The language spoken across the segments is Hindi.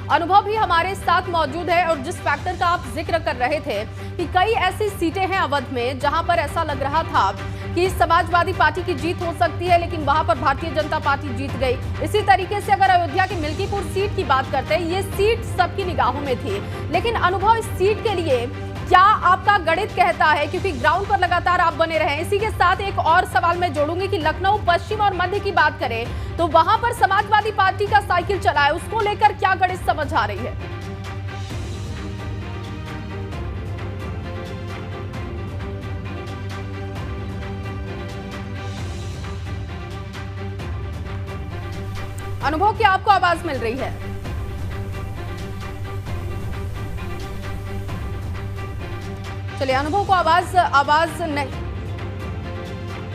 अनुभव भी हमारे साथ मौजूद है और जिस फैक्टर का आप जिक्र कर रहे थे कि कई ऐसी सीटें हैं अवध में जहां पर ऐसा लग रहा था कि समाजवादी पार्टी की जीत हो सकती है, लेकिन वहां पर भारतीय जनता पार्टी जीत गई। इसी तरीके से अगर अयोध्या की मिल्कीपुर सीट की बात करते हैं, ये सीट सबकी निगाहों में थी, लेकिन अनुभव इस सीट के लिए क्या आपका गणित कहता है, क्योंकि ग्राउंड पर लगातार आप बने रहे। इसी के साथ एक और सवाल मैं जोड़ूंगी कि लखनऊ पश्चिम और मध्य की बात करें तो वहां पर समाजवादी पार्टी का साइकिल चला है, उसको लेकर क्या गणित समझ आ रही है? अनुभव क्या आपको आवाज मिल रही है? चलिए, अनुभव को आवाज नहीं,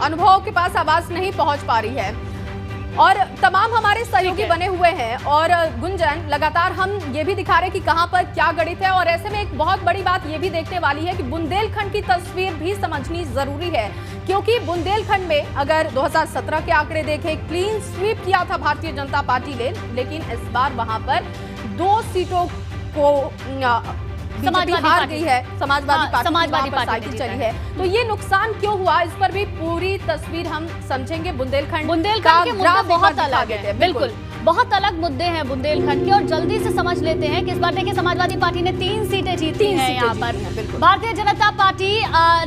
अनुभव के पास आवाज नहीं पहुंच पा रही है और तमाम हमारे सहयोगी बने हुए हैं और गुंजन लगातार हम ये भी दिखा रहे हैं कि कहां पर क्या गणित है। और ऐसे में एक बहुत बड़ी बात ये भी देखने वाली है कि बुंदेलखंड की तस्वीर भी समझनी जरूरी है, क्योंकि बुंदेलखंड में अगर 2017 के आंकड़े देखें, क्लीन स्वीप किया था भारतीय जनता पार्टी ने, लेकिन इस बार वहां पर 2 सीटों को समाजवादी हार गई है, समाजवादी पार्टी चली है। तो ये नुकसान क्यों हुआ, इस पर भी पूरी तस्वीर हम समझेंगे। बुंदेलखंड के मुद्दे बहुत अलग है, बिल्कुल बहुत अलग मुद्दे हैं बुंदेलखंड के, और जल्दी से समझ लेते हैं कि इस बार देखिए समाजवादी पार्टी ने 3 सीटें जीती हैं यहाँ पर। भारतीय जनता पार्टी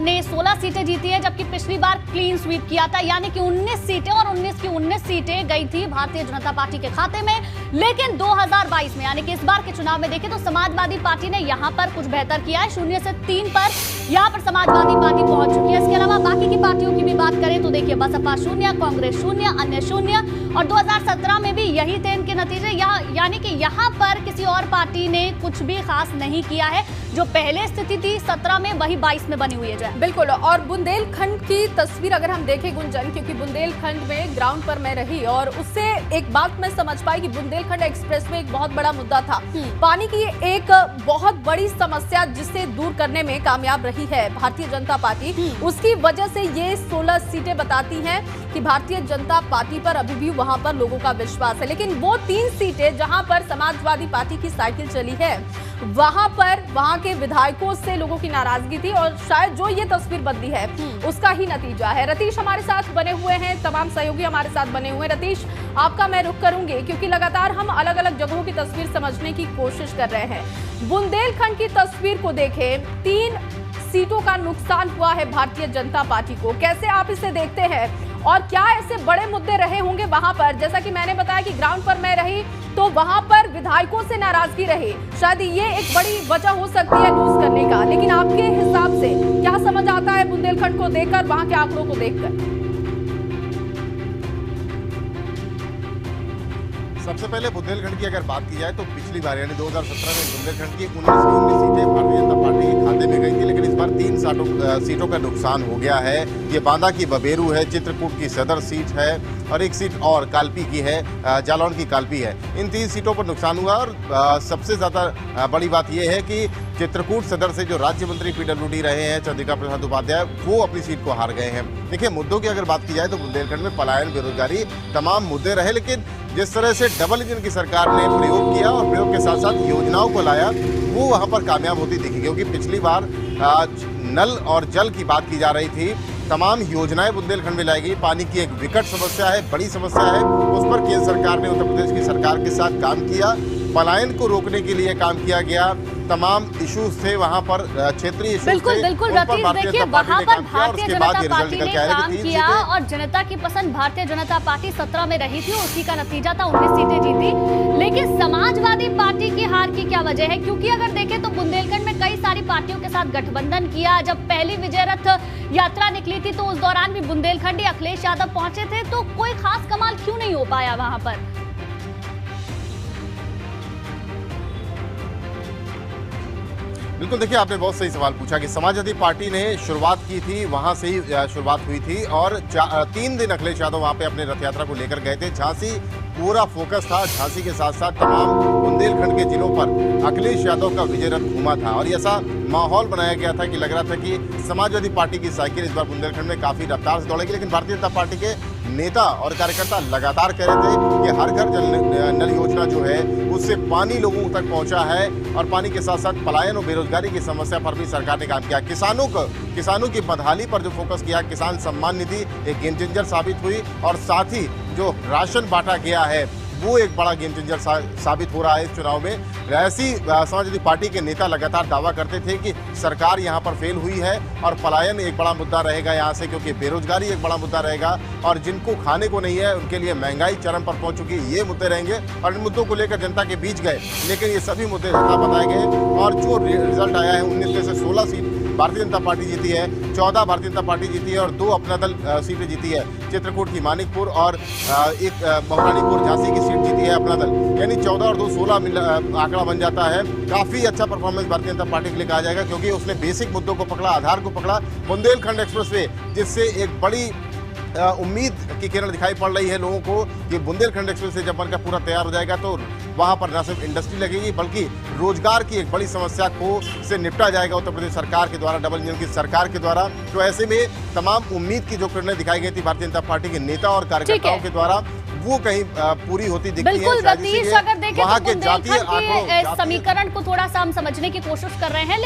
ने 16 सीटें जीती है, जबकि पिछली बार क्लीन स्वीप किया था, यानी कि 19 सीटें और 19 की 19 सीटें गई थी भारतीय जनता पार्टी के खाते में। लेकिन 2022 में यानी कि इस बार के चुनाव में देखें तो समाजवादी पार्टी ने यहाँ पर कुछ बेहतर किया है। 0 से 3 पर यहाँ पर समाजवादी पार्टी पहुंच चुकी है। इसके अलावा बाकी की पार्टियों की भी बात करें तो देखिए बसपा 0, कांग्रेस 0, अन्य 0, और 2017 में भी यही थे इनके नतीजे। यानी कि यहाँ पर किसी और पार्टी ने कुछ भी खास नहीं किया है। जो पहले स्थिति थी 17 में, वही 22 में बनी हुई है। बिल्कुल, और बुंदेलखंड की तस्वीर अगर हम देखें गुंजन, क्योंकि बुंदेलखंड में ग्राउंड पर मैं रही और उससे एक बात मैं समझ पाई कि बुंदेलखंड एक्सप्रेस में एक बहुत बड़ा मुद्दा था, पानी की एक बहुत बड़ी समस्या जिसे दूर करने में कामयाब रही है भारतीय जनता पार्टी। उसकी वजह से ये 16 सीटें बताती हैं कि भारतीय जनता पार्टी पर अभी भी वहां पर लोगों का विश्वास है। लेकिन वो 3 सीटें जहां पर समाजवादी पार्टी की साइकिल चली है, वहां पर वहां के विधायकों से लोगों की नाराजगी थी और शायद जो ये तस्वीर बदली है उसका ही नतीजा है। रतीश हमारे साथ बने हुए हैं, तमाम सहयोगी हमारे साथ बने हुए हैं। रतीश, आपका मैं रुख करूंगी क्योंकि लगातार हम अलग अलग जगहों की तस्वीर समझने की कोशिश कर रहे हैं। बुंदेलखंड की तस्वीर को देखें, 3 सीटों का नुकसान हुआ है भारतीय जनता पार्टी को, कैसे आप इसे देखते हैं और क्या ऐसे बड़े मुद्दे रहे होंगे वहां पर? जैसा कि मैंने बताया कि ग्राउंड पर मैं रही तो वहां पर विधायकों से नाराजगी रही, शायद ये एक बड़ी वजह हो सकती है लूज करने का। लेकिन आपके हिसाब से क्या समझ आता है बुंदेलखंड को देखकर, वहां के आंकड़ों को देखकर? सबसे पहले बुंदेलखंड की अगर बात की जाए तो पिछली बार यानी 2017 में बुंदेलखंड की 19 सीटें भारतीय जनता पार्टी के खाते में गई थी, लेकिन इस बार 3 सीटों का नुकसान हो गया है। ये बांदा की बबेरू है, चित्रकूट की सदर सीट है और एक सीट और कालपी की है, जालौन की कालपी है। इन 3 सीटों पर नुकसान हुआ और सबसे ज़्यादा बड़ी बात यह है कि चित्रकूट सदर से जो राज्य मंत्री PWD रहे हैं चंद्रिका प्रसाद उपाध्याय, वो अपनी सीट को हार गए हैं। देखिए, मुद्दों की अगर बात की जाए तो बुंदेलखंड में पलायन, बेरोजगारी, तमाम मुद्दे रहे, लेकिन जिस तरह से डबल इंजन की सरकार ने प्रयोग किया और प्रयोग के साथ साथ योजनाओं को लाया, वो वहां पर कामयाब होती दिखी। क्योंकि पिछली बार नल और जल की बात की जा रही थी, तमाम योजनाएं बुंदेलखंड में लाई गई। पानी की एक विकट समस्या है, बड़ी समस्या है, उस पर केंद्र सरकार ने उत्तर प्रदेश की सरकार के साथ काम किया। पलायन को रोकने के लिए काम किया गया, तमाम इश्यूज थे वहां पर, क्षेत्रीय इश्यूज थे। बिल्कुल रतीश, देखिए वहां पर भारतीय जनता पार्टी ने काम किया और जनता की पसंद भारतीय जनता पार्टी 17 में रही थी, उसी का नतीजा था 19 सीटें जीती। लेकिन समाजवादी पार्टी की हार की क्या वजह है? क्योंकि अगर देखें तो बुंदेलखंड में कई सारी पार्टियों के साथ गठबंधन किया। जब पहली विजय रथ यात्रा निकली थी तो उस दौरान भी बुंदेलखंडी अखिलेश यादव पहुंचे थे, तो कोई खास कमाल क्यों नहीं हो पाया वहां पर? बिल्कुल, देखिए आपने बहुत सही सवाल पूछा कि समाजवादी पार्टी ने शुरुआत की थी, वहां से ही शुरुआत हुई थी और 3 दिन अखिलेश यादव वहां पे अपने रथ यात्रा को लेकर गए थे। झांसी पूरा फोकस था, झांसी के साथ साथ तमाम बुंदेलखंड के जिलों पर अखिलेश यादव का विजय रथ घूमा था और ऐसा माहौल बनाया गया था कि लग रहा था कि समाजवादी पार्टी की साइकिल इस बार बुंदेलखंड में काफी रफ्तार से दौड़ेगी। लेकिन भारतीय जनता पार्टी के नेता और कार्यकर्ता लगातार कह रहे थे कि हर घर जल नल योजना जो है उससे पानी लोगों तक पहुंचा है और पानी के साथ साथ पलायन और बेरोजगारी की समस्या पर भी सरकार ने काम किया। किसानों की बदहाली पर जो फोकस किया, किसान सम्मान निधि एक गेम चेंजर साबित हुई और साथ ही जो राशन बांटा गया है वो एक बड़ा गेम चेंजर साबित हो रहा है इस चुनाव में। ऐसी समाजवादी पार्टी के नेता लगातार दावा करते थे कि सरकार यहां पर फेल हुई है और पलायन एक बड़ा मुद्दा रहेगा यहां से, क्योंकि बेरोजगारी एक बड़ा मुद्दा रहेगा और जिनको खाने को नहीं है उनके लिए महंगाई चरम पर पहुंच चुकी है, ये मुद्दे रहेंगे। और इन मुद्दों को लेकर जनता के बीच गए, लेकिन ये सभी मुद्दे झूठा बताए गए और जो रिजल्ट आया है 19 में से 16 सीट भारतीय जनता पार्टी जीती है, 14 भारतीय जनता पार्टी जीती है और 2 अपना दल सीटें जीती है। चित्रकूट की मानिकपुर और एक बहुरानीपुर झांसी की सीट जीती है अपना दल, यानी 14 और 2 16 आंकड़ा बन जाता है। काफी अच्छा परफॉर्मेंस भारतीय जनता पार्टी के लिए कहा जाएगा, क्योंकि उसने बेसिक मुद्दों को पकड़ा, आधार को पकड़ा। बुंदेलखंड एक्सप्रेसवे जिससे एक बड़ी उम्मीद की किरण दिखाई पड़ रही है लोगों को कि बुंदेलखंड एक्सप्रेस से जब बनकर पूरा तैयार हो जाएगा तो वहां पर न सिर्फ इंडस्ट्री लगेगी बल्कि रोजगार की एक बड़ी समस्या को से निपटा जाएगा उत्तर प्रदेश सरकार के द्वारा, डबल इंजन की सरकार के द्वारा। तो ऐसे में तमाम उम्मीद की जो किरणें दिखाई गई थी भारतीय जनता पार्टी के नेता और कार्यकर्ताओं के द्वारा वो कहीं पूरी होती दिखती है। बिल्कुल रतीश, अगर देखें तो बुंदेलखंड के समीकरण को थोड़ा सा हम समझने की कोशिश कर रहे हैं।